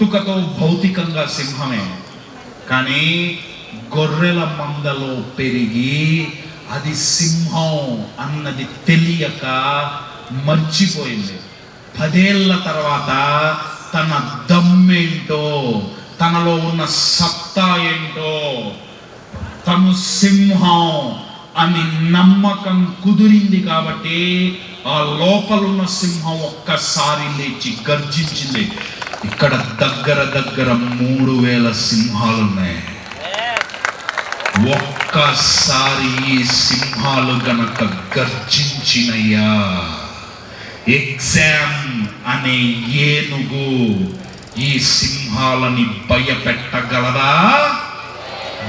పుట్టుకతో భౌతికంగా సింహమే, కానీ గొర్రెల మందలో పెరిగి అది సింహం అన్నది తెలియక మర్చిపోయింది. 10 ఏళ్ల తర్వాత తన దమ్మేంటో, తనలో ఉన్న సత్తా ఏంటో, తను సింహం అని నమ్మకం కుదిరింది కాబట్టి ఆ లోపలున్న సింహం ఒక్కసారి లేచి గర్జించింది. ఇక్కడ దగ్గర 3000 సింహాలు ఉన్నాయి. ఒక్కసారి ఈ సింహాలు గనక గర్జించినయ్యా, ఎగ్జామ్ అనే ఏనుగు ఈ సింహాలని భయపెట్టగలదా?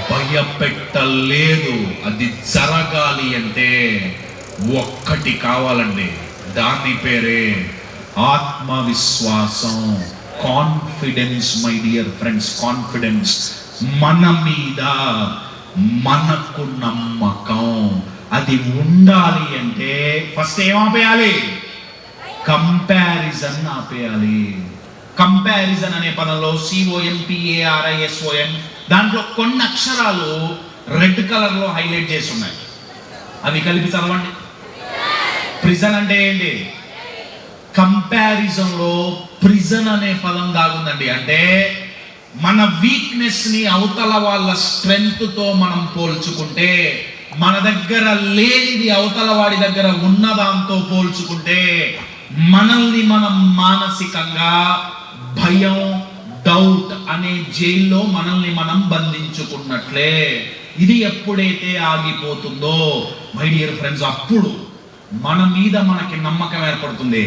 భయపెట్టలేదు. అది జరగాలి అంటే ఒక్కటి కావాలండి, దాని పేరే ఆత్మవిశ్వాసం, confidence. My dear friends, confidence. మన మీద మనకు నమ్మకం అది ఉండాలి అంటే ఫస్ట్ ఏం ఆపేయాలి? కంపారిజన్ ఆపేయాలి. కంపారిజన్ అనే పదంలో CONPARISON, దాంట్లో కొన్ని అక్షరాలు రెడ్ కలర్ లో హైలైట్ చేసి ఉన్నాయి. అవి కలిపి చదవండి. ప్రిజన్ అంటే ఏంటి? కంపారిజన్ లో ప్రిజన్ అనే పదం దాగుందండి. అంటే మన వీక్నెస్ ని అవతల వాళ్ళ స్ట్రెంగ్త్ తో మనం పోల్చుకుంటే, మన దగ్గర లేనిది అవతల వాడి దగ్గర ఉన్న దాంతో పోల్చుకుంటే, మనల్ని మనం మానసికంగా భయం, డౌట్ అనే జైల్లో మనల్ని మనం బంధించుకున్నట్లే. ఇది ఎప్పుడైతే ఆగిపోతుందో మై డియర్ ఫ్రెండ్స్, అప్పుడు మన మీద మనకి నమ్మకం ఏర్పడుతుంది.